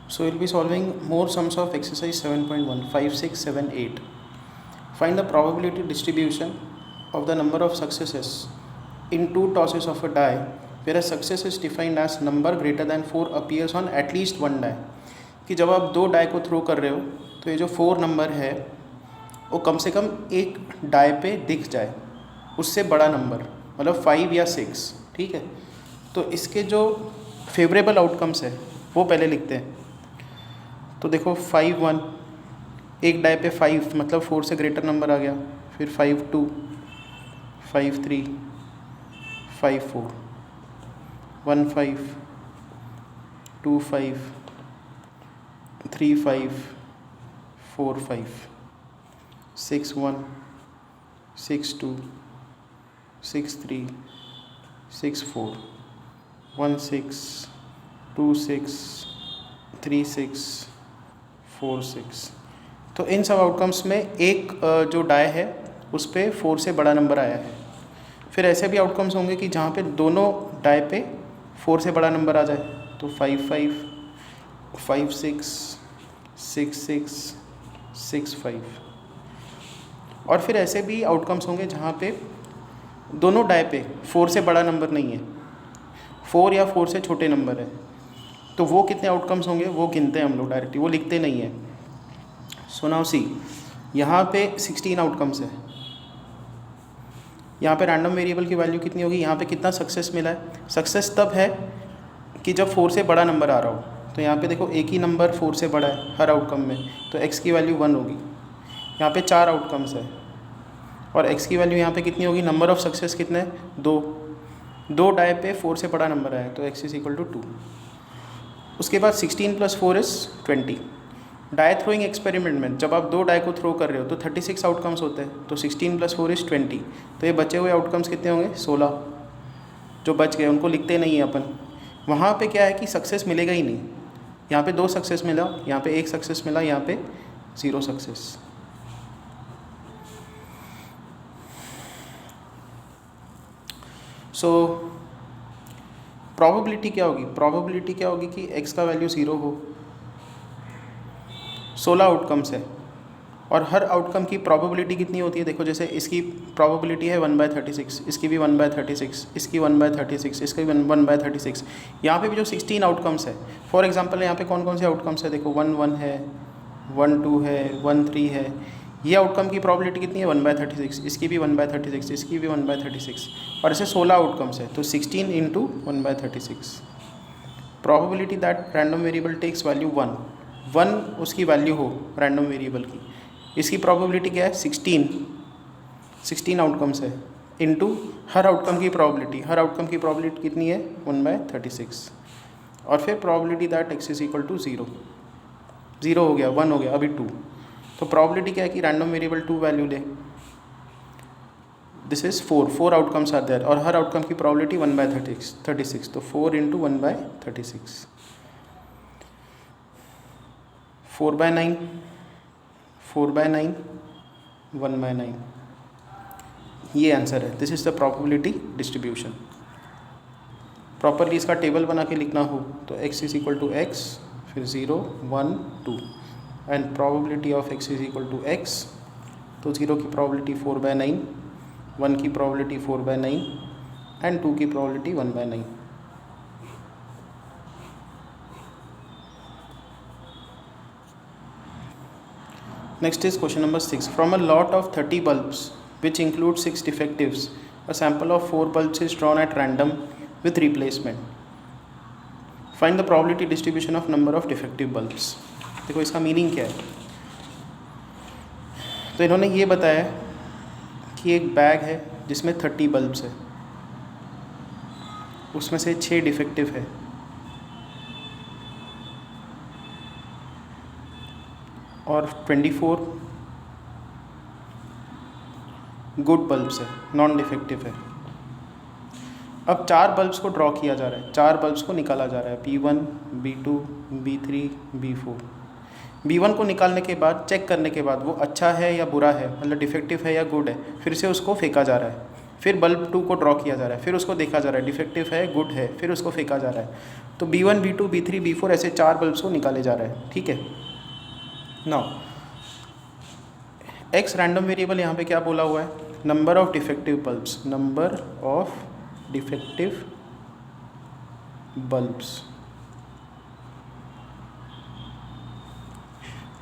So we'll be solving more sums of exercise 7.1, 5, 6, 7, 8. Find the probability distribution of the number of successes in two tosses of a die where a success is defined as number greater than 4 appears on at least one die. कि जब आप दो die को throw कर रहे हो तो ये जो 4 नंबर है वो कम से कम एक डाई पे दिख जाए, उससे बड़ा नंबर मतलब 5 या 6, ठीक है। तो इसके जो फेवरेबल आउटकम्स है वो पहले लिखते हैं। तो देखो 5 1, एक डाई पे 5 मतलब 4 से ग्रेटर नंबर आ गया, फिर 5 2, 5 3, 5 4, 1 5, 2 5, 3 5, 4 5, 6 1, 6 2, 6 3, 6 4, 1 6, 2 6, 3 6, 4 6। तो इन सब आउटकम्स में एक जो डाई है उस पर 4 से बड़ा नंबर आया है। फिर ऐसे भी आउटकम्स होंगे कि जहाँ पे दोनों डाई पे 4 से बड़ा नंबर आ जाए, तो 5 5, 5 6, 6 6, 6 5। और फिर ऐसे भी आउटकम्स होंगे जहाँ पे दोनों डाई पे 4 से बड़ा नंबर नहीं है, 4 या 4 से छोटे नंबर है। तो वो कितने आउटकम्स होंगे वो गिनते हैं हम लोग डायरेक्टली, वो लिखते नहीं है। सो नाउ सी, यहाँ पे 16 आउटकम्स है। यहाँ पे रैंडम वेरिएबल की वैल्यू कितनी होगी, यहाँ पे कितना सक्सेस मिला है। सक्सेस तब है कि जब 4 से बड़ा नंबर आ रहा हो। तो यहाँ पे देखो एक ही नंबर 4 से बड़ा है हर आउटकम में, तो x की वैल्यू 1 होगी। यहाँ पे 4 आउटकम्स है और x की वैल्यू यहाँ पे कितनी होगी, नंबर ऑफ सक्सेस कितने हैं, 2 डाई पे 4 से बड़ा नंबर आया, तो x इज इक्वल टू 2। उसके बाद 16 + 4 इज़ 20। डाई थ्रोइंग एक्सपेरिमेंट में जब आप दो डाई को थ्रो कर रहे हो तो 36 आउटकम्स होते हैं, तो 16 + 4 इज़ 20। तो ये बचे हुए आउटकम्स कितने होंगे, 16 जो बच गए, उनको लिखते नहीं हैं अपन। वहाँ पे क्या है कि सक्सेस मिलेगा ही नहीं। यहाँ पे 2 सक्सेस मिला, यहाँ पे 1 सक्सेस मिला, यहाँ पे 0 सक्सेस। सो प्रोबेबिलिटी क्या होगी, प्रोबेबिलिटी क्या होगी कि x का वैल्यू 0 हो। 16 आउटकम्स है और हर आउटकम की प्रोबेबिलिटी कितनी होती है, देखो जैसे इसकी प्रोबेबिलिटी है 1/36, इसकी भी 1/36, इसकी 1/36, इसकी भी 1/36। यहाँ पे भी जो 16 आउटकम्स है, फॉर एग्जांपल यहाँ पे कौन कौन से आउटकम्स है, देखो 1 1 है, 1 2 है, 1 3 है। ये आउटकम की प्रोबेबिलिटी कितनी है, 1/36, इसकी भी 1/36, इसकी भी 1/36, और ऐसे 16 आउटकम्स है, तो 16 × 1/36। Probability that random variable takes value 1 उसकी वैल्यू हो रैंडम वेरिएबल की, इसकी प्रोबेबिलिटी क्या है, 16 आउटकम्स है इनटू हर आउटकम की प्रोबेबिलिटी। हर आउटकम की प्रोबेबिलिटी कितनी है, 1/36। और फिर probability that x is equal to 0 हो गया, 1 हो गया, अभी 2। तो प्रोबेबिलिटी क्या है कि रैंडम वेरिएबल 2 वैल्यू ले। This is 4 outcomes are there और हर आउटकम की प्रोबेबिलिटी 1/36, तो 4 × 1/36, 4/9, 4/9, 1/9। ये आंसर है। This is the probability distribution. Properly इसका टेबल बना के लिखना हो तो x is equal to x, फिर 0 1 2, and probability of x is equal to x। तो 0 की प्रोबेबिलिटी 4/9, 1 की प्रोबेबिलिटी 4/9 एंड 2 की probability 1/9। Next is question number 6. From a lot of 30 bulbs, which include 6 defectives, a sample of 4 bulbs is drawn at random with replacement. Find the probability distribution of number of defective bulbs. देखो इसका meaning क्या है। तो इन्होंने ये बताया कि एक बैग है जिसमें 30 बल्ब्स है, उसमें से 6 डिफेक्टिव है और 24 गुड बल्ब्स है, नॉन डिफेक्टिव है। अब 4 बल्ब्स को ड्रॉ किया जा रहा है, 4 बल्ब्स को निकाला जा रहा है, B1 B2 B3 B4। B1 को निकालने के बाद चेक करने के बाद वो अच्छा है या बुरा है, मतलब डिफेक्टिव है या गुड है, फिर से उसको फेंका जा रहा है। फिर बल्ब 2 को ड्रॉ किया जा रहा है, फिर उसको देखा जा रहा है डिफेक्टिव है, गुड है, फिर उसको फेंका जा रहा है। तो B1 B2 B3 B4 ऐसे 4 बल्ब्स को निकाले जा रहे हैं, ठीक है। नाउ एक्स रैंडम वेरिएबल यहाँ पे क्या बोला हुआ है, number of defective bulbs, number of defective bulbs.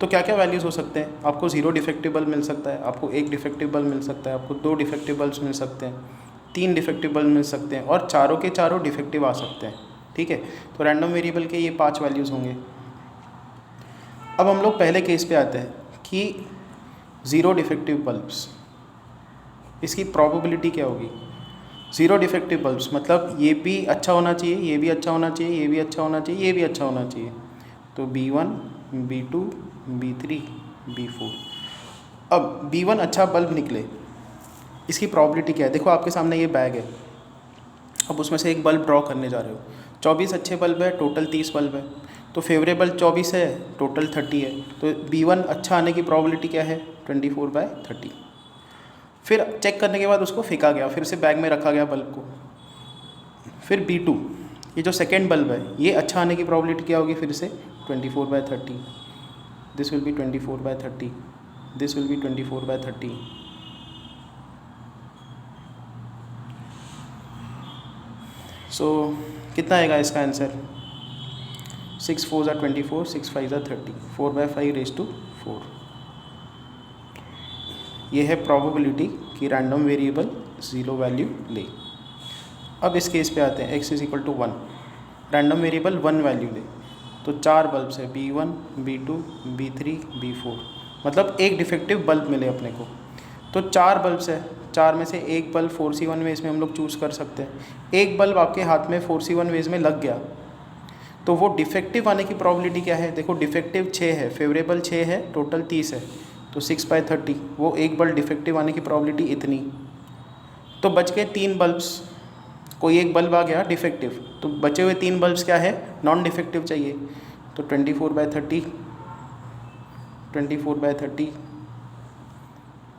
तो क्या क्या वैल्यूज़ हो सकते हैं, आपको 0 डिफेक्टिव बल्ब मिल सकता है, आपको 1 डिफेक्टिव बल्ब मिल सकता है, आपको 2 डिफेक्टिव बल्ब्स मिल सकते हैं, 3 डिफेक्टिव बल्ब मिल सकते हैं, और चारों के चारों डिफेक्टिव आ सकते हैं, ठीक है। तो रैंडम वेरिएबल के ये 5 वैल्यूज़ होंगे। अब हम लोग पहले केस पे आते हैं कि 0 डिफेक्टिव बल्ब्स, इसकी प्रोबेबिलिटी क्या होगी। 0 डिफेक्टिव बल्ब्स मतलब ये भी अच्छा होना चाहिए, ये भी अच्छा होना चाहिए, ये भी अच्छा होना चाहिए, ये भी अच्छा होना चाहिए। तो B1 B2 B3 B4। अब B1 अच्छा बल्ब निकले, इसकी प्रोबेबिलिटी क्या है। देखो आपके सामने ये बैग है, अब उसमें से एक बल्ब ड्रॉ करने जा रहे हो। 24 अच्छे बल्ब है, टोटल 30 बल्ब है, तो फेवरेबल 24 है, टोटल 30 है। तो B1 अच्छा आने की प्रोबेबिलिटी क्या है, 24/30। फिर चेक करने के बाद उसको फेंका गया, फिर से बैग में रखा गया बल्ब को। फिर B2, ये जो सेकेंड बल्ब है, ये अच्छा आने की प्रोबेबिलिटी क्या होगी, फिर से 24/30। This will be 24/30, this will be 24/30। सो कितना आएगा इसका आंसर, 6 4 ज़ा 24, 6 5 ज़ा 30, 4/5⁴। ये है प्रोबेबिलिटी कि रैंडम वेरिएबल 0 वैल्यू ले। अब इस केस पे आते हैं, x = 1, रैंडम वेरिएबल 1 वैल्यू ले। तो 4 बल्ब्स है, B1 B2 B3 B4, मतलब एक डिफेक्टिव बल्ब मिले अपने को। तो 4 बल्ब्स है, 4 में से एक बल्ब 4C1 वेज में हम लोग चूज़ कर सकते हैं। एक बल्ब आपके हाथ में 4C1 वेज में लग गया, तो वो डिफेक्टिव आने की प्रोबेबिलिटी क्या है। देखो डिफेक्टिव 6 है, फेवरेबल 6 है, टोटल 30 है, तो 6/30। वो एक बल्ब डिफेक्टिव आने की प्रोबेबिलिटी इतनी। तो बच गए 3 बल्ब्स, कोई एक बल्ब आ गया डिफेक्टिव, तो बचे हुए 3 बल्ब्स क्या है, नॉन डिफेक्टिव चाहिए। तो 24/30, 24/30,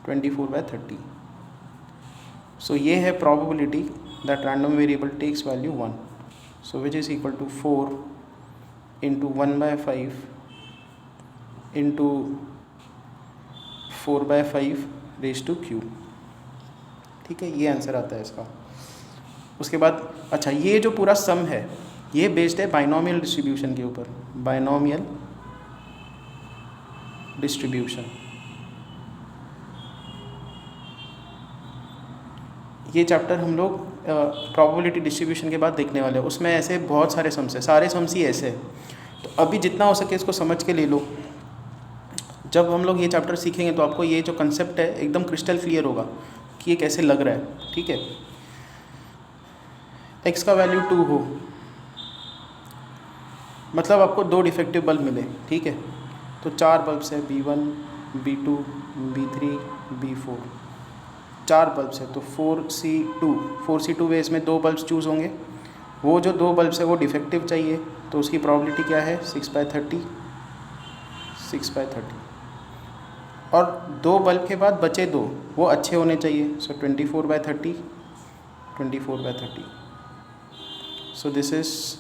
24/30। सो ये है probability that random variable takes value 1, so which is equal to 4 × 1/5 × 4/5⁵, ठीक है, ये आंसर आता है इसका। उसके बाद अच्छा, ये जो पूरा सम है ये बेस्ड है बाइनोमियल डिस्ट्रीब्यूशन के ऊपर, बाइनोमियल डिस्ट्रीब्यूशन। ये चैप्टर हम लोग प्रोबेबिलिटी डिस्ट्रीब्यूशन के बाद देखने वाले हैं। उसमें ऐसे बहुत सारे सम्स हैं, सारे सम्स ही ऐसे हैं। तो अभी जितना हो सके इसको समझ के ले लो। जब हम लोग ये चैप्टर सीखेंगे तो आपको ये जो कंसेप्ट है एकदम क्रिस्टल क्लियर होगा कि ये कैसे लग रहा है, ठीक है। x का वैल्यू 2 हो, मतलब आपको 2 डिफेक्टिव बल्ब मिले, ठीक है। तो 4 बल्ब्स है, B1 B2 B3 B4, 4 bulbs है, तो 4C2 वेज में 2 बल्ब्स चूज़ होंगे। वो जो 2 बल्ब्स है वो डिफेक्टिव चाहिए, तो उसकी प्रोबेबिलिटी क्या है, 6/30, 6/30। और 2 बल्ब के बाद बचे 2 वो अच्छे होने चाहिए, so 24/30, 24/30। So this is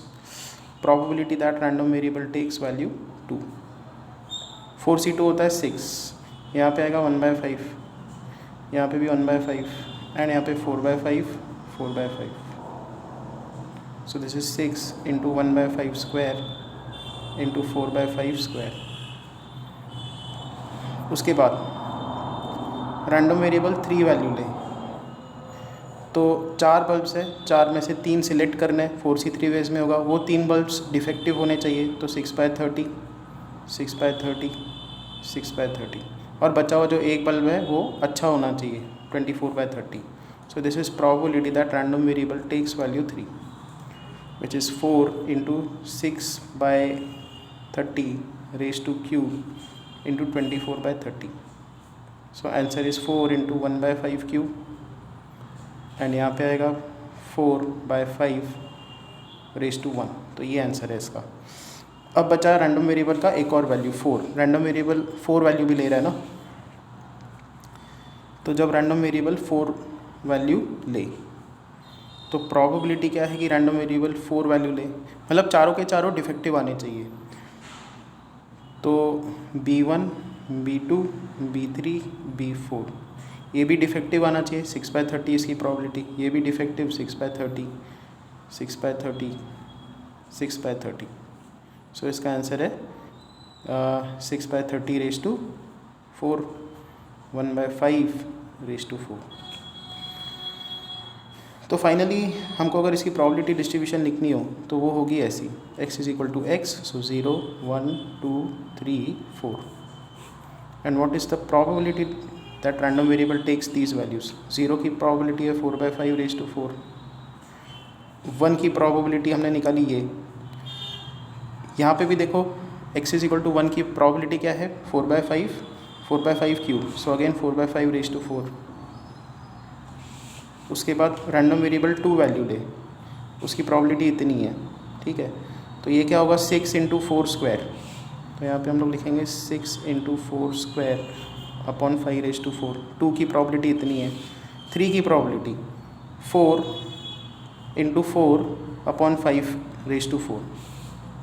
probability that random variable takes value 2। 4C2 होता है 6, यहाँ पे आएगा 1/5, यहाँ पे भी 1/5, एंड यहाँ पे 4/5, 4/5। So this is 6 × 1/5² × 4/5²। उसके बाद रैंडम वेरिएबल 3 वैल्यू ले। तो 4 बल्ब्स है, 4 में से 3 सिलेक्ट करने, 4C3 वेज में होगा। वो 3 बल्ब्स डिफेक्टिव होने चाहिए, तो 6/30, 6/30, 6/30। और बचा हुआ जो एक बल्ब है वो अच्छा होना चाहिए, 24/30। So this is probability that random variable takes value 3, which is 4 × 6/30⁵ into 24/30. So answer is 4 × 1/5³ and यहाँ पे आएगा 4/5⁵ तो ये आंसर है इसका। अब बचा रैंडम वेरिएबल का एक और वैल्यू 4। रैंडम वेरिएबल 4 वैल्यू भी ले रहा है ना, तो जब रैंडम वेरिएबल 4 वैल्यू ले। तो प्रोबेबिलिटी क्या है कि रैंडम वेरिएबल 4 वैल्यू ले, मतलब चारों के चारों डिफेक्टिव आने चाहिए। तो B1, B2, B3, B4 ये भी डिफेक्टिव आना चाहिए, 6/30 इसकी प्रोबेबिलिटी, ये भी डिफेक्टिव 6/30, 6/30, 6/30। सो इसका आंसर है 6/30 रेज़ टू 4, 1/5 रेज़ टू 4। तो फाइनली हमको अगर इसकी प्रोबेबिलिटी डिस्ट्रीब्यूशन लिखनी हो तो वो होगी ऐसी, x = x, so 0, 1, 2, 3, 4। And what is the probability that random variable takes these values? 0 की प्रोबेबिलिटी है 4/5 रेज़ टू 4, 1 की प्रोबेबिलिटी हमने निकाली ये। यहाँ पे भी देखो x = 1 की प्रोबेबिलिटी क्या है, 4/5, 4/5 cube, so again 4/5 raise to 4। उसके बाद रैंडम वेरिएबल 2 वैल्यू ले, उसकी प्रोबेबिलिटी इतनी है, ठीक है। तो ये क्या होगा 6 × 4 स्क्वायर, तो यहाँ पे हम लोग लिखेंगे 6 × 4 स्क्वायर अपॉन 5 रेज़ टू 4। 2 की प्रोबेबिलिटी इतनी है। 3 की प्रोबेबिलिटी 4 × 4 अपॉन 5 रेज़ टू 4,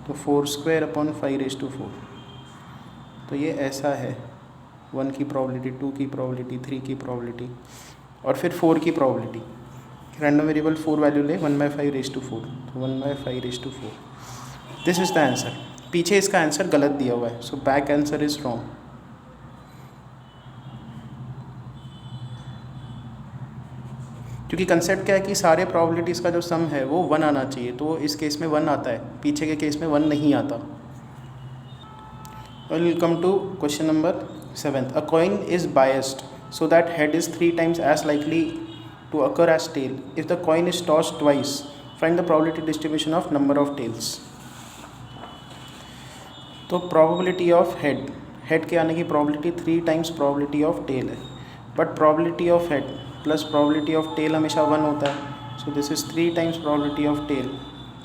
तो 4 स्क्वायर अपॉन 5 रेज़ टू 4। तो ये ऐसा है, 1 की प्रोबेबिलिटी, 2 की प्रोबेबिलिटी, 3 की प्रोबेबिलिटी और फिर 4 की प्रोबेबिलिटी। रैंडम वेरिएबल 4 वैल्यू ले, 1/5 रेज़ टू 4, तो 1/5 raise to 4। This is the answer. पीछे इसका आंसर गलत दिया हुआ है, so back answer is wrong. क्योंकि कंसेप्ट क्या है कि सारे प्रोबेबिलिटीज़ का जो सम है वो 1 आना चाहिए, तो इस केस में 1 आता है, पीछे के केस में 1 नहीं आता। Will come to question number 7। A coin is biased so that head is 3 times as likely to occur as tail. If the coin is tossed twice, find the probability distribution of number of tails. तो probability of head के आने की probability 3 times probability of tail है, but probability of head plus probability of tail हमेशा 1 होता है, so this is 3 times probability of tail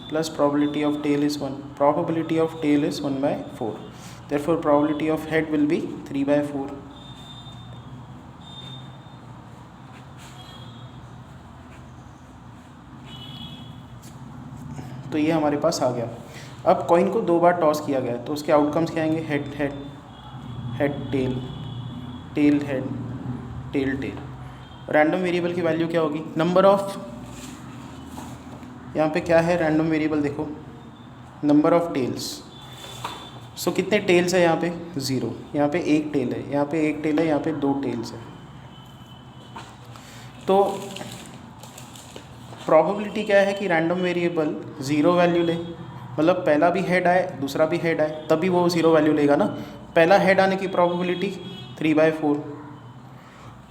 plus probability of tail is 1. Probability of tail is 1/4. Therefore probability of head will be 3/4. तो ये हमारे पास आ गया। अब coin को 2 बार toss किया गया, तो उसके आउटकम्स क्या आएंगे, head head, head tail, tail head, tail tail. Random variable की वैल्यू क्या होगी, नंबर ऑफ, यहाँ पे क्या है रैंडम वेरिएबल, देखो नंबर ऑफ टेल्स। सो कितने टेल्स है यहाँ पे, 0, यहाँ पे 1 टेल है, यहाँ पे 1 टेल है, यहाँ पे 2 टेल्स है। तो प्रोबेबिलिटी क्या है कि रैंडम वेरिएबल 0 वैल्यू ले, मतलब पहला भी हेड आए दूसरा भी हेड आए तभी वो 0 वैल्यू लेगा ना। पहला हेड आने की प्रोबेबिलिटी 3/4,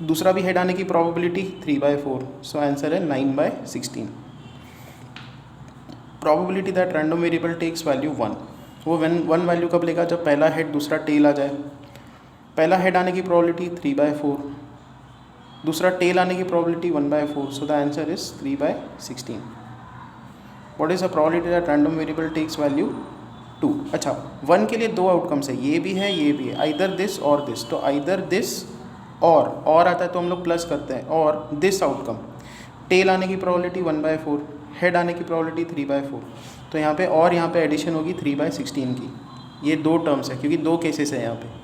दूसरा भी हेड आने की प्रोबेबिलिटी 3/4, सो आंसर है 9/16। Probability that random variable takes value 1, वो 1 वैल्यू कब लेगा, जब पहला हेड दूसरा टेल आ जाए। पहला हेड आने की प्रोबेबिलिटी 3/4, दूसरा टेल आने की probability 1/4, so the answer is 3/16। What is the probability that random variable takes value 2। अच्छा, 1 के लिए 2 आउटकम्स है, ये भी है ये भी है, आइदर दिस और दिस। तो आइदर दिस और आता है तो हम लोग प्लस करते हैं, और दिस आउटकम। टेल आने की प्रोबेबिलिटी 1/4, हेड आने की प्रोबेबिलिटी 3/4, तो यहाँ पे और यहाँ पे एडिशन होगी 3/16 की। ये 2 टर्म्स है क्योंकि 2 केसेस है यहाँ पे।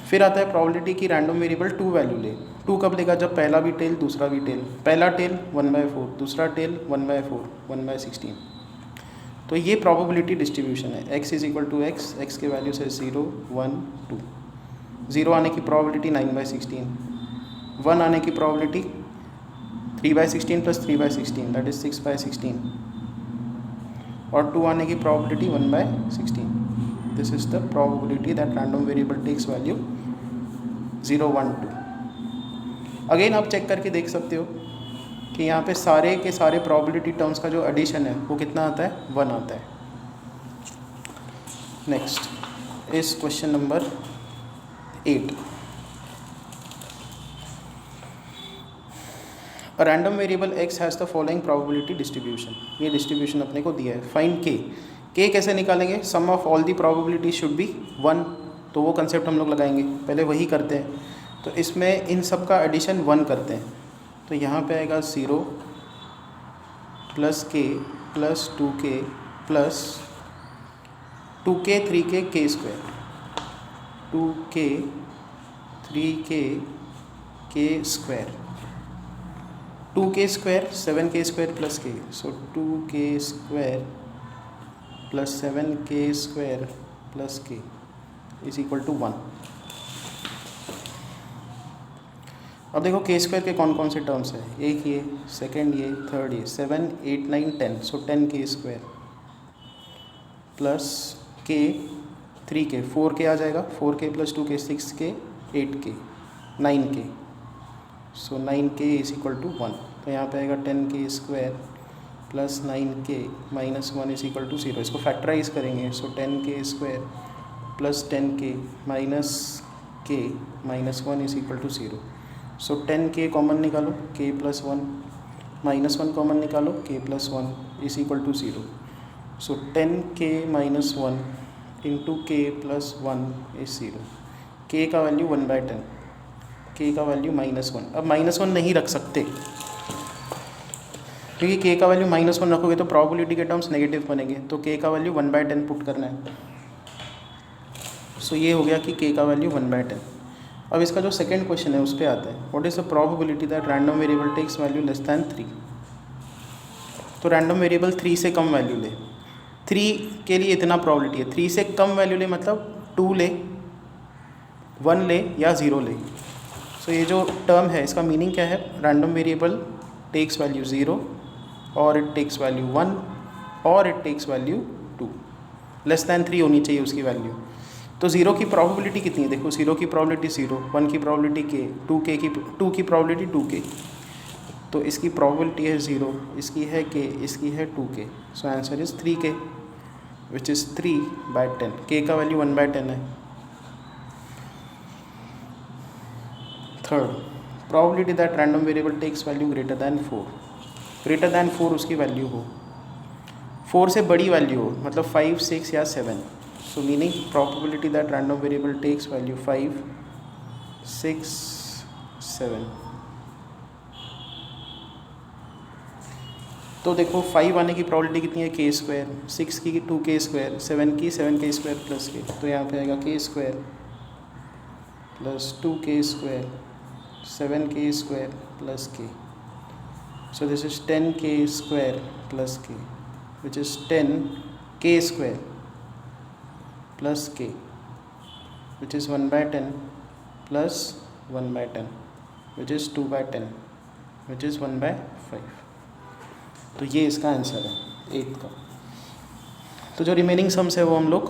फिर आता है प्रोबेबिलिटी की रैंडम वेरिएबल 2 वैल्यू ले। 2 कब लेगा, जब पहला भी टेल दूसरा भी टेल, पहला टेल 1/4, दूसरा टेल 1/4, 1/16। तो ये प्रोबेबिलिटी डिस्ट्रीब्यूशन है। x = x, x के वैल्यू से 0, 1, 2। 0 आने की प्रोबेबिलिटी 9/16, 1 आने की प्रोबेबिलिटी 3/16 + 3/16 दैट इज 6/16, और 2 आने की probability 1/16। This is the probability that random variable takes value 0, 1, 2। Again आप चेक करके देख सकते हो कि यहाँ पे सारे के सारे प्रोबेबिलिटी टर्म्स का जो एडिशन है वो कितना आता है, 1 आता है। Next is question number 8। A random variable x has the following probability distribution. ये डिस्ट्रीब्यूशन अपने को दिया है। फाइंड k कैसे निकालेंगे, sum of all the probability should be 1, तो वो कंसेप्ट हम लोग लगाएंगे, पहले वही करते हैं। तो इसमें इन सब का एडिशन 1 करते हैं, तो यहाँ पे आएगा 0 plus k plus 2k plus 2k 3k k square, 2k 3k k square, 2k square 7k square plus k, so 2k square plus 7k square plus k is equal to 1। अब देखो के square के कौन कौन से terms है, एक ये, सेकंड ये, थर्ड ये, 7 8 9 10, so 10k square plus k 3k 4k आ जाएगा, 4k plus 2k 6k 8k 9k, so 9k is equal to 1। तो यहाँ पे आएगा 10k square plus 9k minus 1 is equal to 0। इसको फैक्टराइज करेंगे, so 10k square plus 10k minus k minus 1 is equal to 0। So 10k common निकालो, k plus 1 minus 1 common निकालो, k plus 1 is equal to 0। So 10k minus 1 into k plus 1 is 0। k का value 1/10, k का value -1। अब -1 नहीं रख सकते क्योंकि k का वैल्यू -1 रखोगे तो प्रोबेबिलिटी के टर्म्स नेगेटिव बनेंगे, तो k का वैल्यू 1/10 पुट करना है। सो ये हो गया कि k का वैल्यू 1/10। अब इसका जो सेकंड क्वेश्चन है उस पर आता है, what is the probability that random variable takes value less than 3। तो रैंडम वेरिएबल 3 से कम वैल्यू ले, 3 के लिए इतना प्रोबेबिलिटी है, 3 से कम वैल्यू ले मतलब 2 ले, 1 ले या 0 ले। सो ये जो टर्म है इसका मीनिंग क्या है, रैंडम वेरिएबल टेक्स वैल्यू 0 और इट टेक्स वैल्यू 1 और it takes value 2, less than 3 होनी चाहिए उसकी वैल्यू। तो 0 की प्रोबेबिलिटी कितनी है, देखो 0 की प्रोबेबिलिटी 0, 1 की प्रोबेबिलिटी k, 2 की प्रोबेबिलिटी 2k। तो इसकी प्रोबेबिलिटी है 0, इसकी है k, इसकी है 2k। So answer is 3k which is 3/10। k का वैल्यू 1/10 है। Third, probability that random variable takes value greater than 4। Greater than 4 उसकी वैल्यू हो, 4 से बड़ी वैल्यू हो, मतलब 5 6 या 7। So meaning probability that random variable takes value 5 6 7। तो देखो 5 आने की प्रोबेबिलिटी कितनी है, k स्क्वायर, 6 की 2k स्क्वायर, 7 की 7k स्क्वायर प्लस k। तो यहाँ पे आएगा k square plus 2k square 7k square plus k। So this is 10k square plus k which is 10k square plus k which is 1/10 plus 1/10 which is 2/10 which is 1/5। तो ये इसका answer है 8 का। तो जो रिमेनिंग सम्स है वो हम लोग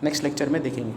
नेक्स्ट लेक्चर में देखेंगे।